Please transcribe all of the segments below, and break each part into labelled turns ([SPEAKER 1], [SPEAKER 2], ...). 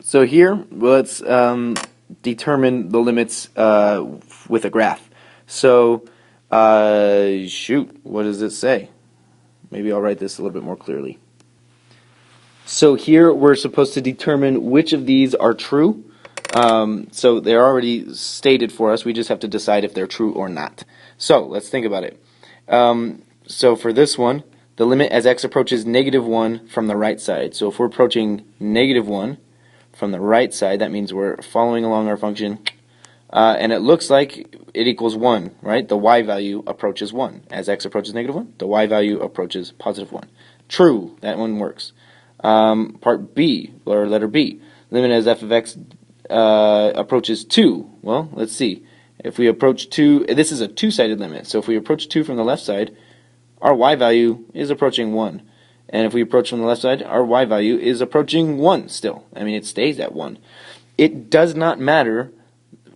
[SPEAKER 1] So here, let's determine the limits with a graph. So, shoot, what does it say? Maybe I'll write this a little bit more clearly. So here we're supposed to determine which of these are true. So they're already stated for us. We just have to decide if they're true or not. So let's think about it. So for this one, the limit as x approaches -1 from the right side. So if we're approaching -1 from the right side, that means we're following along our function, and it looks like it equals 1, right? The y value approaches 1. As x approaches -1, the y value approaches +1. True, that one works. Part B, or letter B, limit as f of x approaches 2. Well, let's see. If we approach 2, this is a two-sided limit, so if we approach 2 from the left side, our y value is approaching 1. And if we approach from the left side, our y value is approaching 1 still. I mean, it stays at 1. It does not matter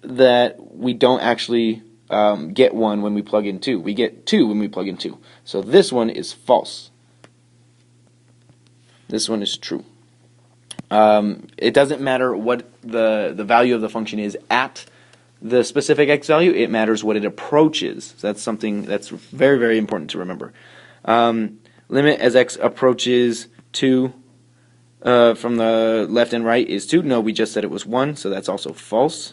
[SPEAKER 1] that we don't actually get 1 when we plug in 2. We get 2 when we plug in 2. So this one is false. This one is true. It doesn't matter what the value of the function is at the specific x value. It matters what it approaches. So that's something that's very, very important to remember. Limit as x approaches 2 from the left and right is 2. No, we just said it was 1, so that's also false.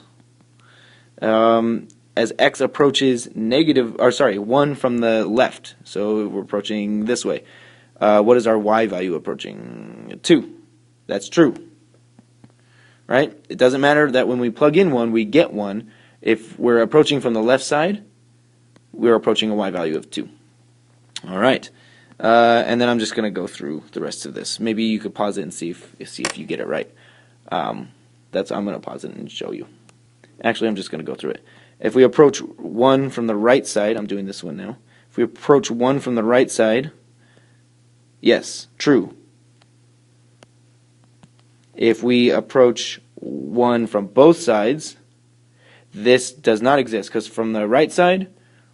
[SPEAKER 1] As x approaches 1 from the left, so we're approaching this way. What is our y value approaching? 2. That's true. Right? It doesn't matter that when we plug in 1, we get 1. If we're approaching from the left side, we're approaching a y value of 2. All right. And then I'm just going to go through the rest of this. Maybe you could pause it and see if you get it right. I'm going to pause it and show you. Actually, I'm just going to go through it. If we approach 1 from the right side, I'm doing this one now. If we approach 1 from the right side, yes, true. If we approach 1 from both sides, this does not exist, because from the right side,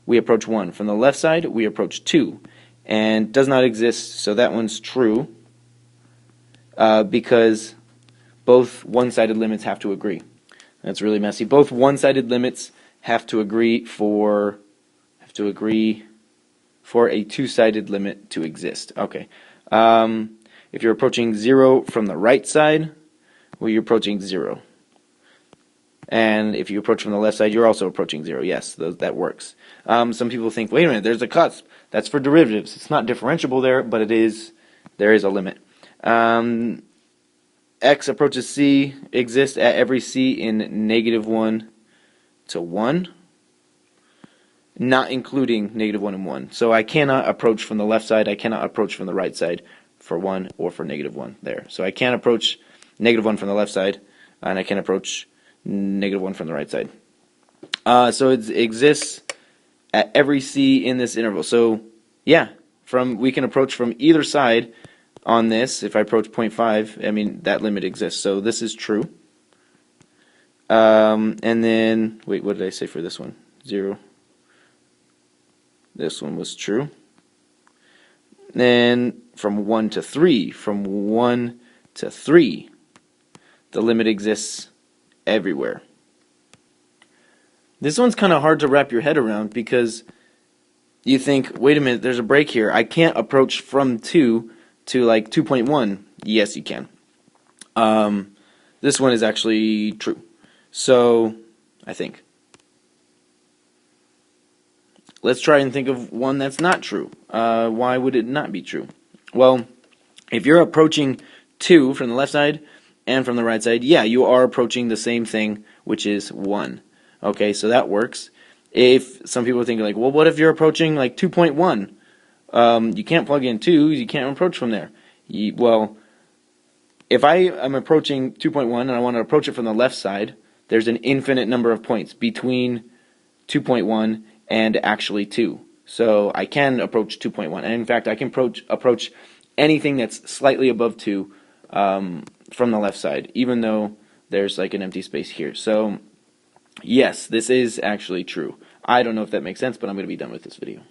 [SPEAKER 1] we approach 1. From the left side, we approach 2. And does not exist, so that one's true, because both one-sided limits have to agree. That's really messy. Both one-sided limits have to agree for a two-sided limit to exist. Okay. If you're approaching 0 from the right side, well, you're approaching 0. And if you approach from the left side, you're also approaching 0. Yes, that works. Some people think, wait a minute, there's a cusp. That's for derivatives. It's not differentiable there, but there is a limit. X approaches C exists at every C in -1 to 1, not including -1 and 1. So I cannot approach from the left side. I cannot approach from the right side for 1 or for -1 there. So I can't approach -1 from the left side, and I can't approach -1 from the right side. So it exists at every C in this interval. So yeah, we can approach from either side on this. If I approach 0.5, I mean, that limit exists. So this is true. And then, wait, what did I say for this one? 0. This one was true. Then from 1 to 3, the limit exists everywhere. This one's kind of hard to wrap your head around, because you think, wait a minute, there's a break here. I can't approach from 2 to like 2.1. Yes, you can. This one is actually true. So, I think. Let's try and think of one that's not true. Why would it not be true? Well, if you're approaching 2 from the left side and from the right side, yeah, you are approaching the same thing, which is 1. Okay, so that works. If some people think like, well, what if you're approaching like 2.1? You can't plug in 2, you can't approach from there. Well, if I am approaching 2.1 and I want to approach it from the left side, there's an infinite number of points between 2.1 and actually 2. So I can approach 2.1. And in fact, I can approach anything that's slightly above 2 from the left side, even though there's like an empty space here. So yes, this is actually true. I don't know if that makes sense, but I'm going to be done with this video.